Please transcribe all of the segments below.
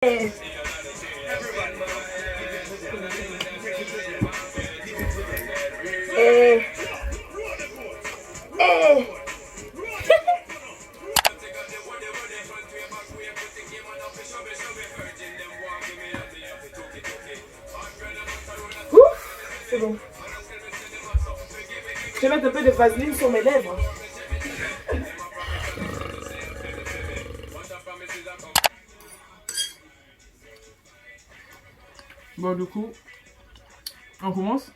Eh, eh, eh. Ouf, c'est bon. Je vais mettre un peu de vaseline sur mes lèvres. Bon, du coup, on commence.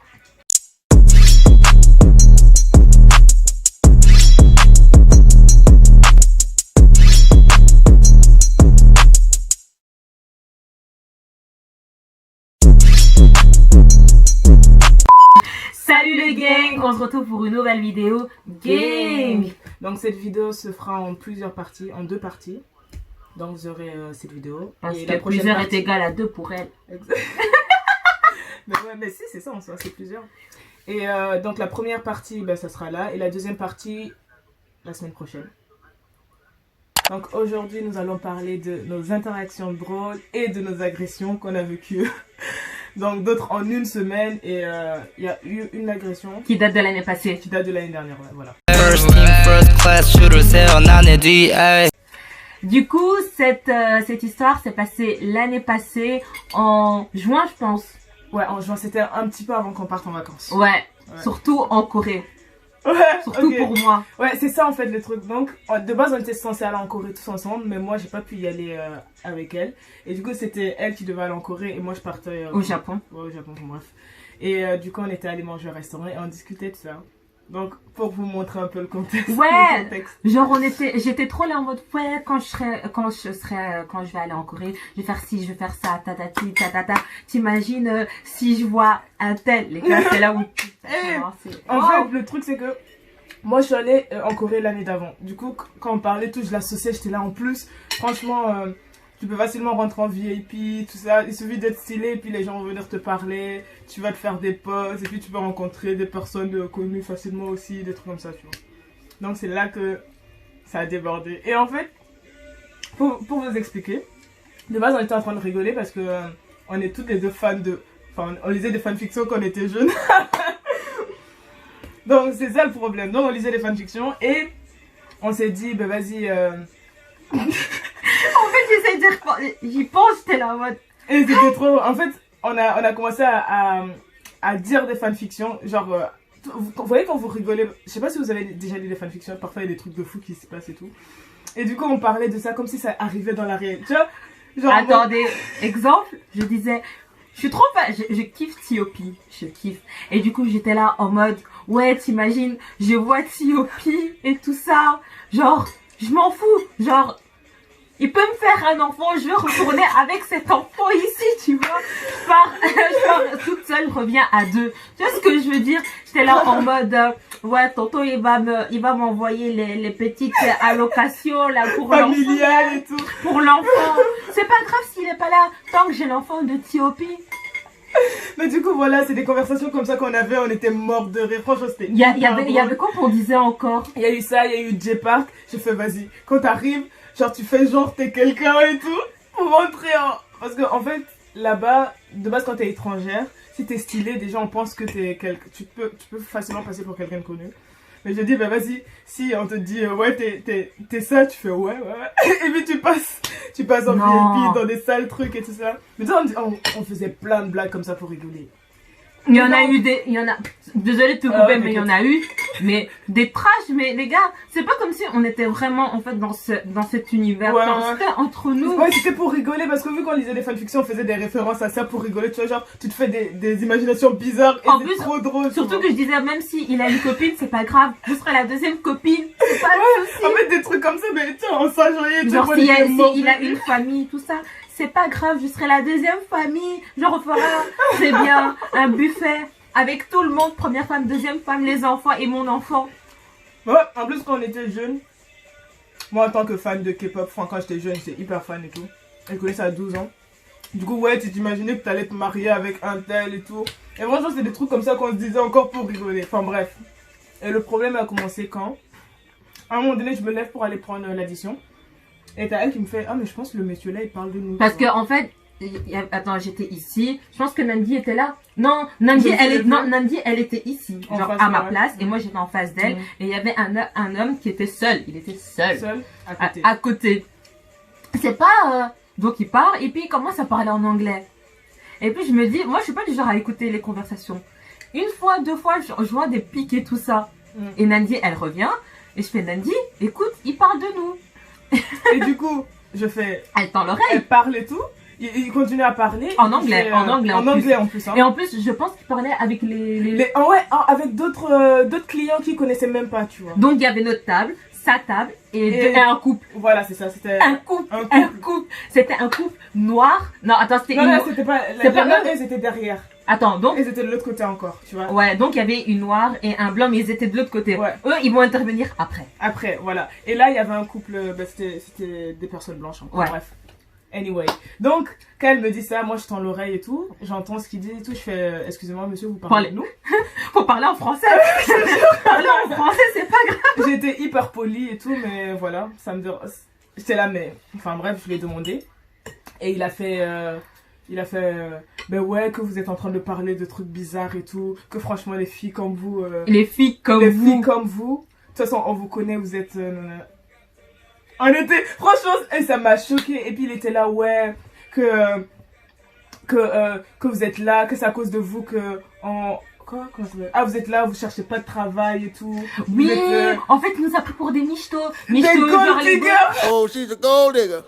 Salut les gangs, on se retrouve pour une nouvelle vidéo gang. Donc cette vidéo se fera en plusieurs parties, en deux parties. Donc vous aurez cette vidéo. Parce Et que la prochaine plusieurs partie- est égal à 2 pour elle. Exact. Mais ouais, mais si, c'est ça en soi, c'est plusieurs. Et donc la première partie, ben, ça sera là. Et la deuxième partie, la semaine prochaine. Donc aujourd'hui, nous allons parler de nos interactions drôles et de nos agressions qu'on a vécues. Donc d'autres en une semaine. Et il y a eu une agression Qui date de l'année passée. qui date de l'année dernière. Ouais, voilà. First team, first class, shooters, hell, 90 ay. Du coup, cette histoire s'est passée l'année passée, en juin je pense. Ouais, en juin, c'était un petit peu avant qu'on parte en vacances. Ouais, surtout en Corée. Ouais, Surtout ok. pour moi. Ouais, c'est ça en fait le truc. Donc, de base, on était censés aller en Corée tous ensemble, mais moi, j'ai pas pu y aller avec elle. Et du coup, c'était elle qui devait aller en Corée et moi, je partais Au Japon. Ouais, au Japon, bon, bref. Et du coup, on était allés manger au restaurant et on discutait de ça. Donc, pour vous montrer un peu le contexte. Ouais. le contexte. Genre j'étais trop là en mode ouais quand je vais aller en Corée, je vais faire ci, je vais faire ça, tatati, tatata. T'imagines si je vois un tel, les gars, c'est là où En fait, le truc, c'est que moi, je suis allée en Corée l'année d'avant. Du coup, quand on parlait tout, je l'associais, j'étais là en plus. Franchement, tu peux facilement rentrer en VIP, tout ça. Il suffit d'être stylé, et puis les gens vont venir te parler. Tu vas te faire des potes, et puis tu peux rencontrer des personnes connues facilement aussi, des trucs comme ça, tu vois. Donc, c'est là que ça a débordé. Et en fait, pour vous expliquer, de base, on était en train de rigoler parce que on est toutes les deux fans de... Enfin, on lisait des fanfictions quand on était jeunes. Donc c'est ça le problème. Donc on lisait des fanfictions et on s'est dit, ben vas-y. En fait, j'essaie de j'y pense, j'étais là en mode. Et c'était trop. En fait, on a commencé à dire des fanfictions. Genre, vous voyez quand vous rigolez, je sais pas si vous avez déjà lu des fanfictions, parfois il y a des trucs de fou qui se passent et tout. Et du coup, on parlait de ça comme si ça arrivait dans la réalité. Tu vois, genre, Attendez, exemple, je disais, je suis trop fan, je kiffe T.O.P, je kiffe. Et du coup, j'étais là en mode, ouais, t'imagines, je vois T.O.P et tout ça, genre, je m'en fous, genre, il peut me faire un enfant, je vais retourner avec cet enfant ici, tu vois. Je pars toute seule, je reviens à 2. Tu vois ce que je veux dire? J'étais là en mode, ouais, tonton, il va m'envoyer les petites allocations, là, pour l'enfant. familial et tout. Pour l'enfant. C'est pas grave s'il est pas là, tant que j'ai l'enfant de T.O.P. Mais du coup, voilà, c'est des conversations comme ça qu'on avait, on était morts de rire. Franchement, c'était. Il y avait quoi qu'on disait encore? Il y a eu ça, il y a eu J-Park. J'ai fait, vas-y, quand t'arrives, genre, tu fais genre, t'es quelqu'un et tout, pour rentrer en. Parce que, en fait, là-bas, de base, quand t'es étrangère, si t'es stylé, déjà, on pense que t'es quelqu'un. Tu peux facilement passer pour quelqu'un de connu. Mais je dis, bah vas-y, si on te dit, ouais, t'es ça, tu fais ouais. Et puis tu passes en Non. VIP dans des sales trucs et tout ça. Mais tu sais, on faisait plein de blagues comme ça pour rigoler. Il y en a eu désolé de te couper, ok, mais il y en a eu, mais des trash, mais les gars, c'est pas comme si on était vraiment, en fait, dans cet univers. Ouais, Non, ouais. c'était entre nous. Ouais, c'était pour rigoler parce que vu qu'on lisait des fanfictions, on faisait des références à ça pour rigoler. Tu vois, genre, tu te fais des imaginations bizarres et En c'est plus, trop drôle. tu Surtout vois. que je disais, même si il a une copine, c'est pas grave, je serai la deuxième copine, c'est pas le souci. En fait, des trucs comme ça, mais tiens, on s'enjoyait. Genre, s'il a une famille, tout ça, c'est pas grave, je serai la deuxième famille. Genre, on fera, c'est bien, un buffet avec tout le monde, première femme, deuxième femme, les enfants et mon enfant. Ouais, en plus, quand on était jeunes, moi en tant que fan de K-pop, enfin, quand j'étais jeune, j'étais hyper fan et tout. Je connaissais ça à 12 ans. Du coup, ouais, tu t'imaginais que t'allais te marier avec un tel et tout. Et franchement, c'est des trucs comme ça qu'on se disait encore pour rigoler. Enfin, bref. Et le problème a commencé quand, à un moment donné, je me lève pour aller prendre l'addition. Et t'as elle qui me fait, ah mais je pense que le monsieur là il parle de nous. Parce tu que vois. en fait, attends, j'étais ici. Je pense que Nandi était là. Non, Nandi, Nandi, elle était ici, En genre face à de ma elle. place, et moi j'étais en face d'elle. Et il y avait un homme qui était seul. Il était seul. Seul, à côté. À côté. C'est pas. Donc il part et puis il commence à parler en anglais. Et puis je me dis, moi je suis pas du genre à écouter les conversations. Une fois, deux fois, je vois des pics et tout ça. Et Nandi, elle revient. Et je fais, Nandi, écoute, il parle de nous. Et du coup, je fais, Elle tend l'oreille. elle parle et tout. Il continue à parler. En Il anglais, fait, en anglais en En plus. anglais en plus. Hein. Et en plus, je pense qu'il parlait avec Avec d'autres clients qui connaissaient même pas, tu vois. Donc il y avait notre table, sa table et un couple. Voilà, c'est ça, c'était... Un couple. Un Un couple. couple. C'était un couple noir. Non, attends, c'était Non, une... là, c'était pas... c'est pas là, eux. elles étaient derrière. Attends, donc... Elles étaient de l'autre côté encore, tu vois. Ouais, donc il y avait une noire et un blanc, mais ils étaient de l'autre côté. Ouais. Eux, ils vont intervenir après. Après, voilà. Et là, il y avait un couple, bah, c'était des personnes blanches encore. Ouais. Bref. Anyway. Donc, quand elle me dit ça, moi je tends l'oreille et tout. J'entends ce qu'il dit et tout. Je fais, excusez-moi monsieur, vous parlez de nous. Faut parler en français. Parler en français, c'est pas grave. J'étais hyper polie et tout, mais voilà, ça me dérange. J'étais là, mais. Enfin bref, je lui ai demandé. Et il a fait. Ben ouais, que vous êtes en train de parler de trucs bizarres et tout. Que franchement, les filles comme vous. Les filles comme les vous. filles comme vous. De toute façon, on vous connaît, vous êtes. On était. Franchement, et ça m'a choqué. Et puis il était là, ouais, que vous êtes là, que c'est à cause de vous que. Quoi? Comment ça s'appelle? Ah, vous êtes là, vous cherchez pas de travail et tout. Vous Oui, êtes, en fait, il nous a pris pour des michtos. des Michtos, genre gold les diggers! Oh, she's a gold digger.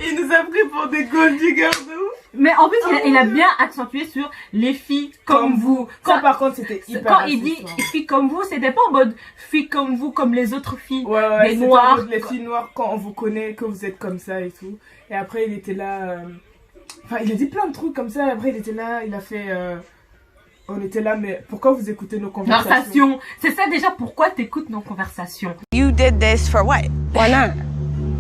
Il nous a pris pour des gold diggers de ouf. Mais en plus, il a bien accentué sur les filles comme vous. Ça, Ça- par contre, c'était hyper Quand il raciste, dit hein. filles comme vous, c'était pas en mode filles comme vous, comme les autres filles. Ouais, des c'était noirs. en mode les filles noires, quand on vous connaît, que vous êtes comme ça et tout. Et après, il était là. Enfin, il a dit plein de trucs comme ça. Après, il était là, il a fait. On était là, mais pourquoi vous écoutez nos conversations? Conversation. C'est ça déjà pourquoi t'écoutes nos conversations. You did this for what? Why not?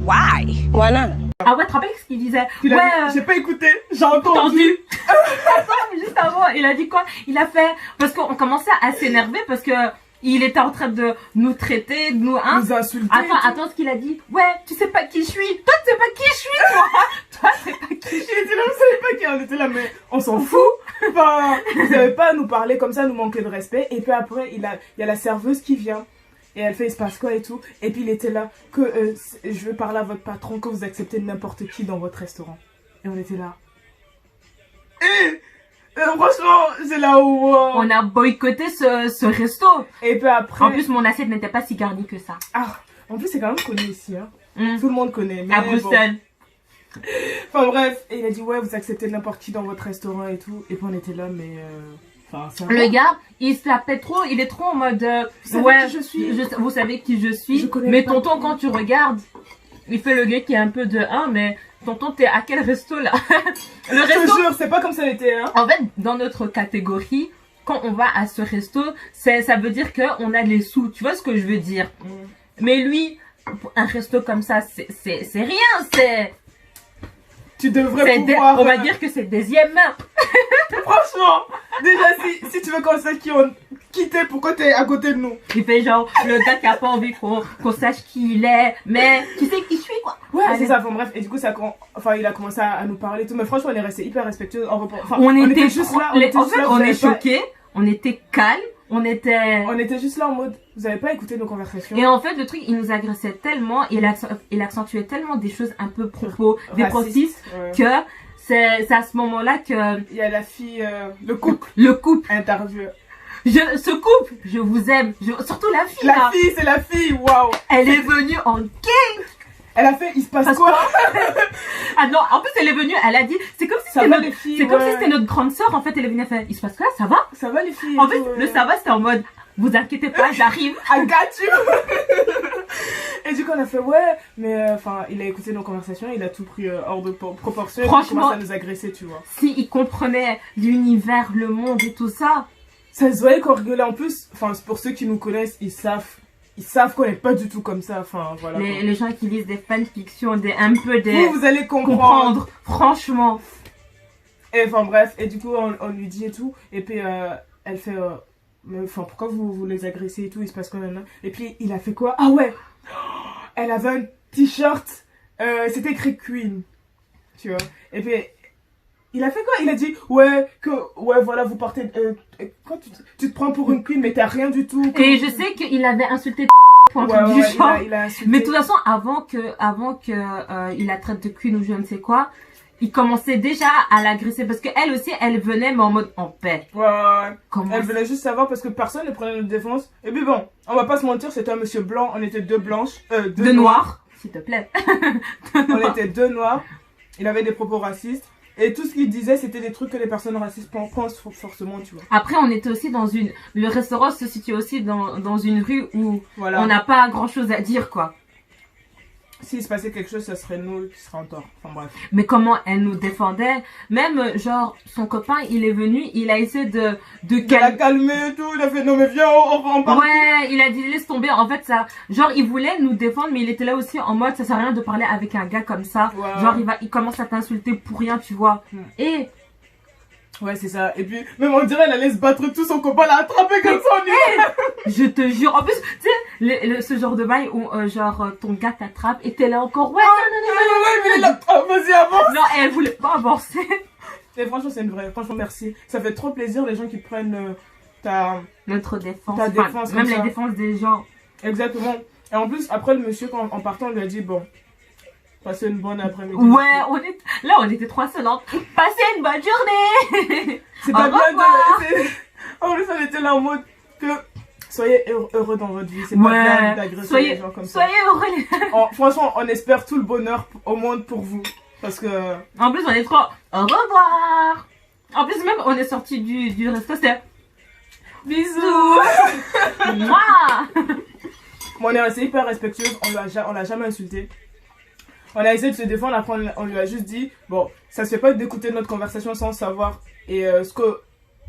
Why? Why not? Ah ouais, tu te rappelles ce qu'il disait? Il a Ouais, dit, j'ai pas écouté, j'ai entendu. entendu. Attends, juste avant, il a dit quoi? Il a fait, parce qu'on commençait à s'énerver parce que il était en train de nous traiter, de nous, hein. Nous insulter. et tout. Attends ce qu'il a dit. Ouais, tu sais pas qui je suis. Toi, tu sais pas qui je suis, toi. Toi, tu sais pas qui je suis. Il était là, vous savez pas qui on était là, mais on s'en fout. Enfin, vous savez pas nous parler comme ça, nous manquer de respect. Et puis après, il y a la serveuse qui vient. Et elle fait, il se passe quoi et tout. Et puis il était là, que je veux parler à votre patron, que vous acceptez n'importe qui dans votre restaurant. Et on était là. Franchement, c'est là où... On a boycotté ce resto. Et puis après... En plus, mon assiette n'était pas si garnie que ça. Ah, en plus, c'est quand même connu ici. Hein. Mm. Tout le monde connaît. Mais À bon. Bruxelles. Enfin bref, et il a dit, ouais, vous acceptez n'importe qui dans votre restaurant et tout. Et puis on était là, mais... Enfin, ça va. Le gars, il se la pète trop, il est trop en mode Vous savez ouais, qui je suis vous savez qui je suis. Je connais Mais pas. tonton, quand tu regardes, il fait le gars qui est un peu de 1, mais tonton, t'es à quel resto là? Le Je te resto. jure, c'est pas comme ça était, hein. En fait, dans notre catégorie, quand on va à ce resto, ça veut dire qu'on a les sous. Tu vois ce que je veux dire? Mais lui, pour un resto comme ça, c'est rien, c'est Tu devrais pouvoir... on va dire que c'est deuxième main. Franchement, déjà, si tu veux qu'on sache qui on quitté, pourquoi t'es à côté de nous? Il fait genre, le gars qui a pas envie qu'on sache qui il est, mais tu sais qui je suis, quoi. Ouais, Allez. c'est ça. Enfin bref, et du coup, il a commencé à nous parler et tout. Mais franchement, on est resté hyper respectueux. Enfin, On était juste trop- là. en fait, on est choqués, on était calmes, on était... On était juste là en mode, vous avez pas écouté nos conversations. Et en fait, le truc, il nous agressait tellement, il accentuait tellement des choses un peu propos, des Raciste, processus, ouais. que c'est à ce moment-là que Il y a la fille, le couple le couple, interview. ce couple, je vous aime, surtout la fille, La là, fille, c'est la fille, waouh. elle est venue en Elle a fait, il se passe Parce quoi? Ah non, en plus elle est venue, elle a dit, c'est comme si Ça c'était va notre, les filles, c'est comme si ouais. c'était notre grande sœur, en fait, elle est venue, elle fait, il se passe quoi, ça va? Ça va les filles? En et fait, tout, le ça va, c'était en mode, vous inquiétez pas, j'arrive. I got you. Et du coup, on a fait, ouais, mais enfin, il a écouté nos conversations, il a tout pris hors de proportion. Franchement- Il commence à nous agresser, tu vois. S'il comprenait l'univers, le monde et tout ça, Ça se voyait qu'on rigolait en plus. Enfin, pour ceux qui nous connaissent, ils savent qu'on n'est pas du tout comme ça. Enfin, voilà. quoi. les gens qui lisent des fanfictions, un peu des... Vous allez comprendre. comprendre, franchement. Et enfin, bref. Et du coup, on lui dit et tout. Et puis, elle fait, mais enfin, pourquoi vous les agressez et tout? Il se passe quoi maintenant? Et puis, il a fait quoi? Ah ouais! Elle avait un t-shirt, c'était écrit Queen, tu vois. Et puis, il a fait quoi? Il a dit, ouais, voilà, vous partez, quand tu te prends pour une queen, mais t'as rien du tout. Et je sais qu'il avait insulté pour un truc du genre. il a insulté. Mais de toute façon, avant que il la traite de queen ou je ne sais quoi, il commençait déjà à l'agresser parce que elle aussi, elle venait mais en mode en paix. Ouais. Elle voulait juste savoir parce que personne ne prenait notre défense. Et puis bon, on va pas se mentir, c'était un monsieur blanc, on était deux blanches, deux noirs, s'il te plaît. On était deux noirs. Il avait des propos racistes. Et tout ce qu'il disait, c'était des trucs que les personnes racistes pensent forcément, tu vois. Après, on était aussi dans une... Le restaurant se situe aussi dans une rue où voilà. On n'a pas grand-chose à dire, quoi. S'il se passait quelque chose, ça serait nous qui serions en tort. Enfin bref. Mais comment elle nous défendait. Même, genre, son copain, il est venu, il a essayé de la calmer et tout. Il a fait, non mais viens, on part. Ouais, il a dit, laisse tomber. En fait, ça... Genre, il voulait nous défendre, mais il était là aussi en mode, ça sert à rien de parler avec un gars comme ça. Ouais. Genre, il commence à t'insulter pour rien, tu vois. Et... Ouais, c'est ça. Et puis, même on dirait, elle allait se battre, tout son copain l'a attrapé comme ça, on y Je te jure. En plus, tu sais, ce genre de bail où, genre, ton gars t'attrape et t'es là encore, ouais, mais là, vas-y, avance. Non, elle voulait pas avancer. Et franchement, c'est une vraie. Franchement, merci. Ça fait trop plaisir, les gens qui prennent notre défense. Ta défense, même la défense des gens. Exactement. Et en plus, après, le monsieur, en partant, on lui a dit, bon, passez une bonne après-midi. Ouais, on était trois seuls. Passez une bonne journée. C'est pas bien de... En plus, on était là en mode que... Soyez heureux dans votre vie. C'est pas bien d'agresser les gens comme ça. Soyez heureux. Franchement, on espère tout le bonheur au monde pour vous. Parce que... En plus, on est trop... Au revoir. En plus, même, on est sorti du resto, c'était... Bisous. Moi. Bon, on est resté hyper respectueuse. On l'a jamais insulté. On a essayé de se défendre, après on lui a juste dit, bon, ça se fait pas d'écouter notre conversation sans savoir et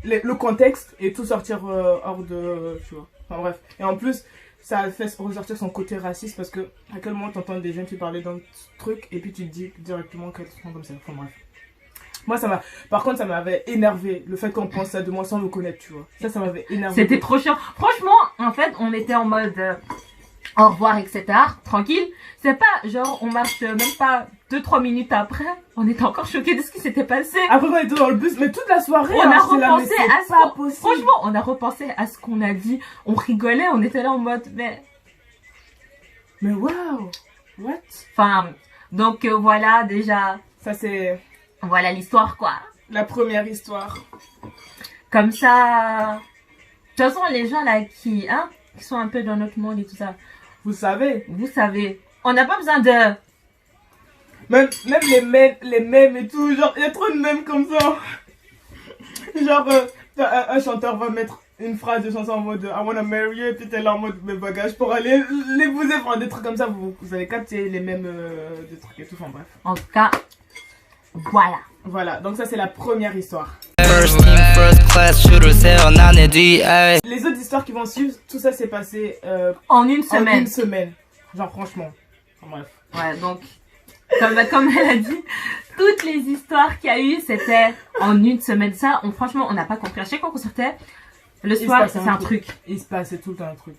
le contexte et tout sortir hors de, tu vois. Enfin bref. Et en plus, ça a fait ressortir son côté raciste parce que à quel moment t'entends des gens qui parlaient d'un truc et puis tu te dis directement qu'elles sont comme ça. Enfin bref. Moi, par contre, ça m'avait énervé le fait qu'on pense ça de moi sans me connaître, tu vois. Ça m'avait énervé. C'était trop chiant. Franchement, en fait, on était en mode... au revoir, etc. Tranquille. C'est pas genre on marche même pas 2-3 minutes après. On était encore choqués de ce qui s'était passé. Après on était dans le bus, mais toute la soirée. On a repensé à ça. Franchement, on a repensé à ce qu'on a dit. On rigolait, on était là en mode mais waouh. What? Enfin, donc voilà déjà. Ça c'est... Voilà l'histoire quoi. La première histoire. Comme ça. De toute façon, les gens là qui sont un peu dans notre monde et tout ça. Vous savez. On n'a pas besoin de... Même les mèmes et tout. Genre, il y a trop de mèmes comme ça. Genre, un chanteur va mettre une phrase de chanson en mode I wanna marry you. Et puis t'es là en mode mes bagages pour aller l'épouser. Enfin, des trucs comme ça. Vous allez capter les mèmes des trucs et tout. Enfin, bref. En tout cas, voilà. Voilà, donc ça c'est la première histoire. First team, first class, shooter, 세어 난의 뒤에. Les autres histoires qui vont suivre, tout ça s'est passé en une semaine. En une semaine. Genre franchement. Enfin, bref. Ouais, donc, comme elle a dit, toutes les histoires qu'il y a eu, c'était en une semaine. Ça, franchement, on n'a pas compris. À chaque fois qu'on sortait, le soir, c'est un truc. Il se passait tout le temps un truc.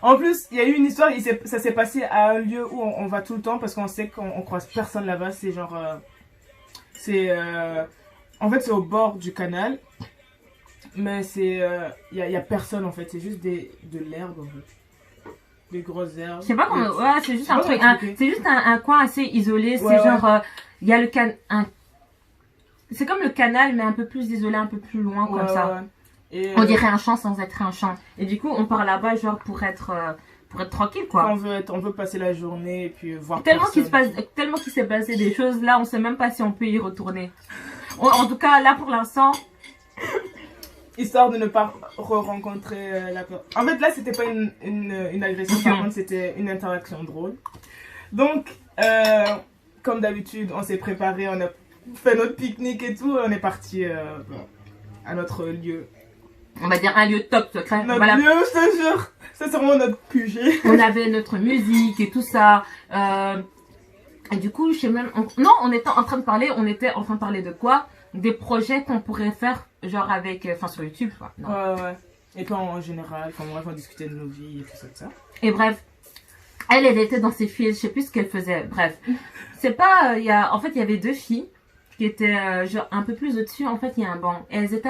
En plus, il y a eu une histoire, ça s'est passé à un lieu où on va tout le temps parce qu'on sait qu'on croise personne là-bas. C'est genre... en fait, c'est au bord du canal. Mais c'est... Il y a personne en fait. C'est juste de l'herbe en fait. Des grosses herbes. Je sais pas comment... Ouais, c'est juste un truc... c'est juste un coin assez isolé. C'est genre... Il y a le canal... C'est comme le canal, mais un peu plus isolé, un peu plus loin comme ça. Et on dirait un champ sans être un champ. Et du coup, on part là-bas genre pour être tranquille quoi. On veut passer la journée et puis voir tellement qu'il s'est passé des choses là, on sait même pas si on peut y retourner. En tout cas, là pour l'instant, histoire de ne pas re-rencontrer la peur. En fait, là, c'était pas une agression, par contre, c'était une interaction drôle. Donc, comme d'habitude, on s'est préparé, on a fait notre pique-nique et tout, on est parti à notre lieu. On va dire un lieu top secret. Notre lieu, je te jure, c'est sûrement notre QG. On avait notre musique et tout ça. Et du coup, je sais même... on était en train de parler de quoi? Des projets qu'on pourrait faire, genre avec... Enfin, sur YouTube, quoi. Non. Ouais. Et puis en général, on discutait de nos vies et tout ça. Et bref, Elle était dans ses filles, je sais plus ce qu'elle faisait. Bref, c'est pas, en fait, il y avait deux filles qui étaient genre un peu plus au-dessus. En fait, il y a un banc. Et elles étaient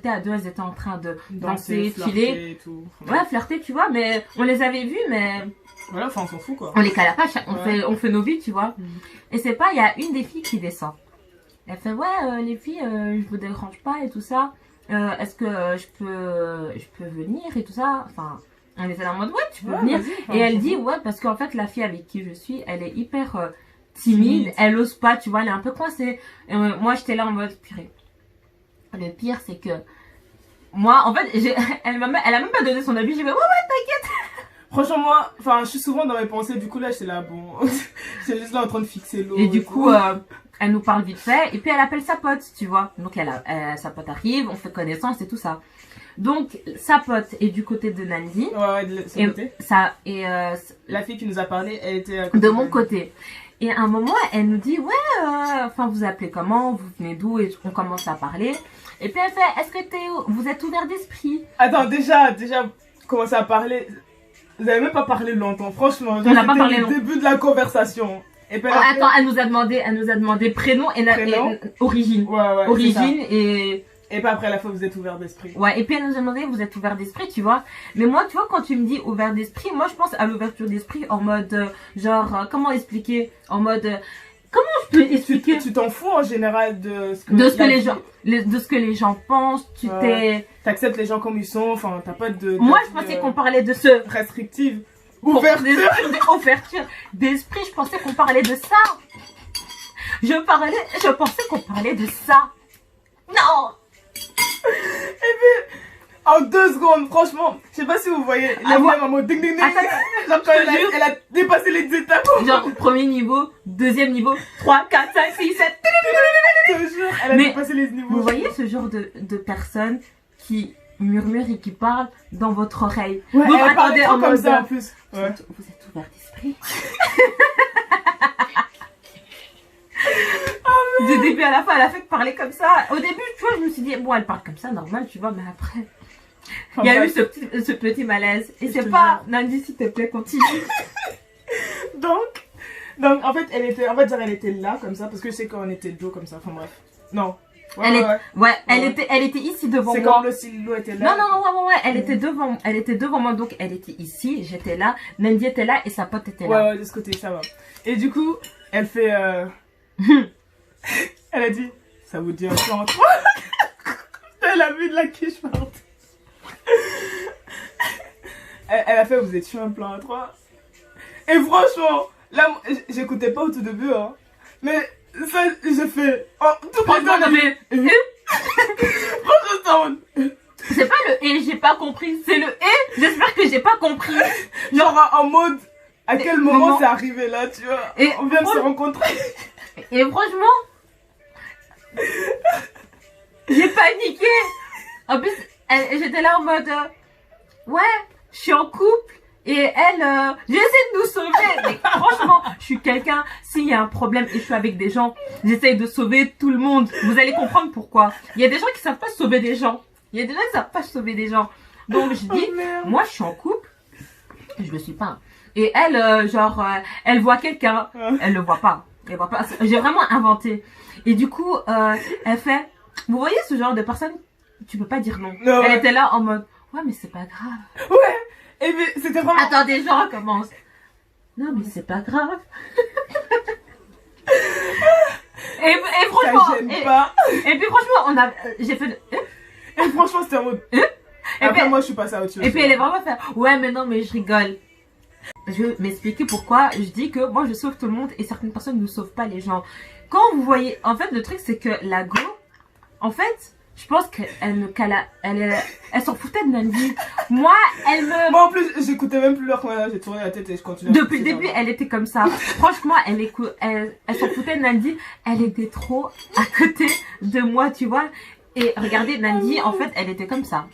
à deux, elles étaient en train de danser, chiller. Et tout. Ouais, flirter, tu vois, mais on les avait vues, mais Voilà, enfin, on s'en fout, quoi. on les cala pas, on fait nos vies, tu vois. Mhm. Et c'est pas, il y a une des filles qui descend. Elle fait, ouais, les filles, je vous dérange pas et tout ça. Est-ce que je peux venir et tout ça. Enfin, on était là en mode, ouais, tu peux Ouais, venir. vas-y, enfin, Et elle on s'en dit, fout. ouais, parce qu'en fait, la fille avec qui je suis, elle est hyper timide. Elle ose pas, tu vois, elle est un peu coincée. Et moi, j'étais là en mode, purée. Le pire, c'est que moi, en fait, elle a même pas donné son avis. J'ai fait, ouais, t'inquiète. Franchement, moi, enfin, je suis souvent dans mes pensées, du coup, là, j'étais là, bon, j'étais juste là en train de fixer l'eau. Et du tout. coup, elle nous parle vite fait. Et puis, elle appelle sa pote, tu vois. Donc, sa pote arrive, on fait connaissance et tout ça. Donc, sa pote est du côté de Nandi. Ouais, de son côté. La fille qui nous a parlé, elle était à côté de mon côté. Et à un moment, elle nous dit, ouais, enfin, vous appelez comment, vous venez d'où, et on commence à parler. Et puis elle fait, est-ce que vous êtes ouvert d'esprit? Attends, déjà, commencer à parler. Vous avez même pas parlé longtemps, franchement. On n'a pas parlé le longtemps. début de la conversation. Et puis Attends, elle nous a demandé prénom et origine. Ouais, Origine et puis après, à la fois, vous êtes ouvert d'esprit. ouais, et puis elle nous a demandé, vous êtes ouvert d'esprit, tu vois. Mais moi, tu vois, quand tu me dis ouvert d'esprit, moi, je pense à l'ouverture d'esprit en mode, comment expliquer? En mode, comment je peux expliquer? Tu t'en fous en général de ce que, de ce que les gens pensent, t'acceptes les gens comme ils sont, enfin, t'as pas de... Moi, je pensais qu'on parlait de ce... restrictive. Ouverture. Ouverture d'esprit, je pensais qu'on parlait de ça. Je pensais qu'on parlait de ça. Non! Et puis, en 2 secondes, franchement, je sais pas si vous voyez, la même en mode ding ding ding. Genre quand elle a dépassé les étapes. Genre, premier niveau, deuxième niveau, 3, 4, 5, 6, 7. Je te jure, elle a dépassé les niveaux. Vous voyez ce genre de personnes qui murmurent et qui parlent dans votre oreille. Ouais, vous elle attendez en comme mode ça en plus. Ouais. Vous êtes ouvert d'esprit. Du début à la fin, elle a fait parler comme ça. Au début, tu vois, je me suis dit, bon, elle parle comme ça, normal, tu vois, mais après, il y a eu ce petit malaise. Et c'est pas, Nandi, s'il te plaît, continue. Donc, en fait, elle était là, comme ça, parce que je sais qu'on était dos comme ça, enfin bref. Non. Elle était ici devant moi. C'est comme le stylo était là. Non, elle était devant moi, donc elle était ici, j'étais là, Nandi était là et sa pote était là. Ouais, de ce côté, ça va. Et du coup, elle fait, elle a dit, ça vous dit un plan en 3? Elle a vu de la quiche partout. Elle a fait, vous êtes sur un plan à 3. Et franchement, là, j'écoutais pas au tout début, hein. Mais ça, j'ai fait, oh, tout Franchement, le non, mais, franchement, c'est pas le et, j'ai pas compris, c'est le et, j'espère que j'ai pas compris. genre en mode, à quel moment c'est arrivé là, tu vois. Et on vient de se rencontrer. Et franchement, j'ai paniqué. En plus, j'étais là en mode, ouais, je suis en couple. Et elle, j'essaie de nous sauver. Mais franchement, je suis quelqu'un, s'il y a un problème et je suis avec des gens, j'essaie de sauver tout le monde. Vous allez comprendre pourquoi. Il y a des gens qui savent pas sauver des gens. Il y a des gens qui savent pas sauver des gens. Donc je dis, moi je suis en couple. Je le suis pas. Et elle, elle voit quelqu'un. Elle le voit pas. Elle voit pas. J'ai vraiment inventé. Et du coup, elle fait, vous voyez ce genre de personne, tu peux pas dire non. Elle était là en mode, ouais mais c'est pas grave. Ouais. Et puis c'était vraiment... Attendez, je recommence. Non mais c'est pas grave. et franchement... Ça gêne pas. Et puis franchement, j'ai fait... Et franchement c'était en mode... Après moi je suis passée à autre chose. Et puis elle est vraiment fait, ouais mais non mais je rigole. Je vais m'expliquer pourquoi je dis que moi je sauve tout le monde et certaines personnes ne sauvent pas les gens. Quand vous voyez... En fait le truc c'est que la go, en fait... Je pense elle s'en foutait de Nandi. Moi en plus, j'écoutais même plus leur j'ai tourné la tête et je continuais. Depuis le début, elle était comme ça. Franchement, elle s'en foutait de Nandi. Elle était trop à côté de moi, tu vois. Et regardez, Nandi, en fait, elle était comme ça.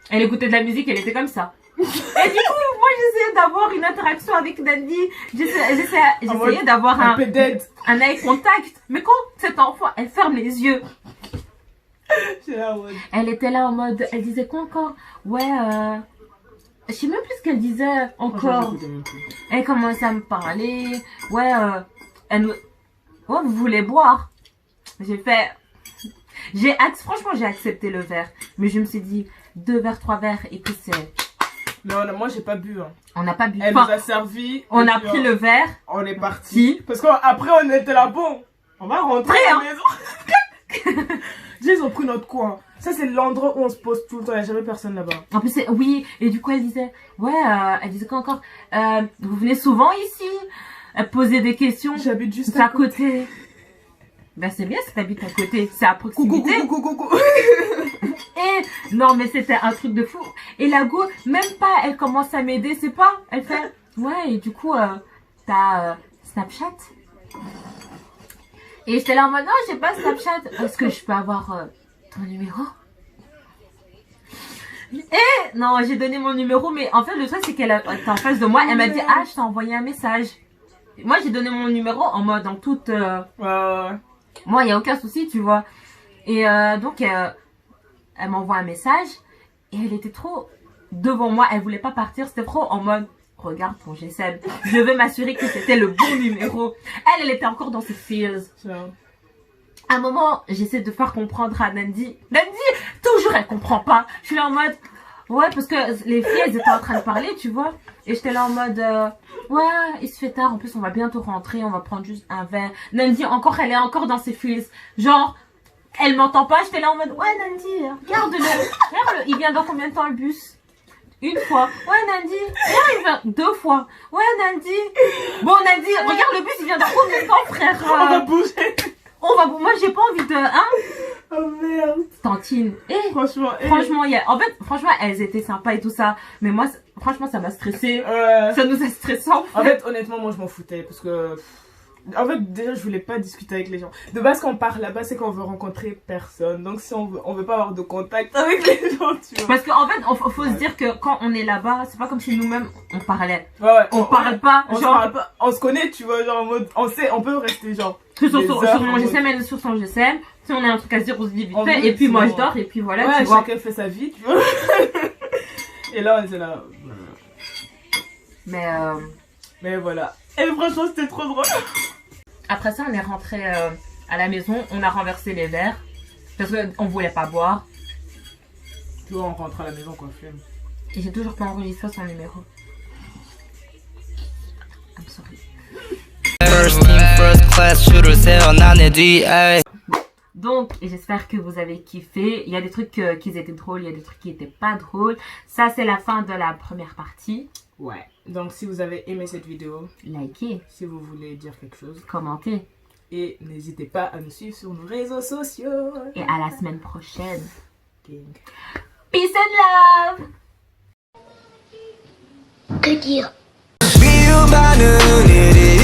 Elle écoutait de la musique, elle était comme ça. Et du coup, moi, j'essayais d'avoir une interaction avec Nandi. J'essayais d'avoir un eye contact. Mais quand cette enfant, elle ferme les yeux. Elle était là en mode, elle disait quoi encore? Ouais, Je sais même plus ce qu'elle disait Franchement, encore. j'écoutais même plus. Elle commençait à me parler. Ouais, ouais, vous voulez boire? J'ai fait... Franchement, j'ai accepté le verre. Mais je me suis dit, 2 verres, 3 verres, et puis c'est... Non, non, moi j'ai pas bu. Hein. On n'a pas bu. Elle Enfin, nous a servi. on et a puis, pris le verre. On est parti. Parce qu'après on était là, bon, on va rentrer à la maison. Ils ont pris notre coin. Ça c'est l'endroit où on se pose tout le temps. Il n'y a jamais personne là-bas. En plus, oui, et du coup, elle disait, ouais, elle disait quoi encore? Vous venez souvent ici? Elle posait des questions. J'habite juste C'est à côté. Ben, c'est bien si t'habites à côté. C'est à Coucou, proximité. coucou, coucou. Et, non, mais c'était un truc de fou. Et la go, même pas, elle commence à m'aider, c'est pas? Elle fait, ouais, et du coup, t'as Snapchat? Et j'étais là en mode, non, j'ai pas Snapchat. Est-ce que je peux avoir ton numéro? Et, non, j'ai donné mon numéro, mais en fait, le truc, c'est qu'elle était en face de moi. Elle m'a dit, ah, je t'ai envoyé un message. Moi, j'ai donné mon numéro en mode, en toute... Ouais. Moi, il n'y a aucun souci, tu vois. Et donc, elle m'envoie un message. Et elle était trop devant moi. Elle voulait pas partir. C'était trop en mode, regarde ton GSM. Je veux m'assurer que c'était le bon numéro. Elle était encore dans ses feels. À un moment, j'essaie de faire comprendre à Nandi. Nandi, toujours, elle comprend pas. Je suis là en mode, ouais, parce que les filles, elles étaient en train de parler, tu vois. Et j'étais là en mode, ouais, il se fait tard. En plus, on va bientôt rentrer. On va prendre juste un verre. Nandi, encore, elle est encore dans ses feels. Genre, elle m'entend pas. J'étais là en mode, ouais, Nandi, regarde-le. Regarde-le. Il vient dans combien de temps le bus? 1 fois. Ouais, Nandi. Regarde, il vient 2 fois. Ouais, Nandi. Bon, Nandi, regarde le bus, il vient dans combien de temps, frère? On va bouger. Moi, j'ai pas envie de, hein? Oh merde. Tantine. Franchement, Franchement, en fait, franchement, elles étaient sympas et tout ça. Mais moi, franchement, ça m'a stressé. Ça nous a stressé. En fait, honnêtement, moi je m'en foutais parce que. En fait, déjà, je voulais pas discuter avec les gens. De base, quand on part là-bas, c'est qu'on veut rencontrer personne. Donc, si on veut pas avoir de contact avec les gens, tu vois. Parce qu'en fait, faut se dire que quand on est là-bas, c'est pas comme si nous-mêmes on parlait. Ouais, On parle pas, on se genre. parle pas. On se connaît, tu vois, genre en mode. On sait, on peut rester genre. Sur des mon heures en GSM, mode- elle est sur son GSM. Si on a un truc à se dire, on se dit vite En fait. vrai, Et puis moi, je sinon- dors. Et puis voilà, Ouais, tu vois. chacun fait sa vie, tu vois. Et là, on était là. Mais voilà. Et franchement, c'était trop drôle. Après ça, on est rentré à la maison. On a renversé les verres. Parce qu'on voulait pas boire. Tu vois, on rentre à la maison, quoi, flemme. Et j'ai toujours pas enregistré son numéro. I'm sorry. First team first class 줄을 세워 나의 뒤에 Donc, j'espère que vous avez kiffé. Il y a des trucs qui étaient drôles, il y a des trucs qui étaient pas drôles. Ça, c'est la fin de la première partie. Ouais. Donc, si vous avez aimé cette vidéo, Likez, si vous voulez dire quelque chose, commentez. et n'hésitez pas à nous suivre sur nos réseaux sociaux. Et à la semaine prochaine. King. Peace and love! Que dire? 미움받는 일이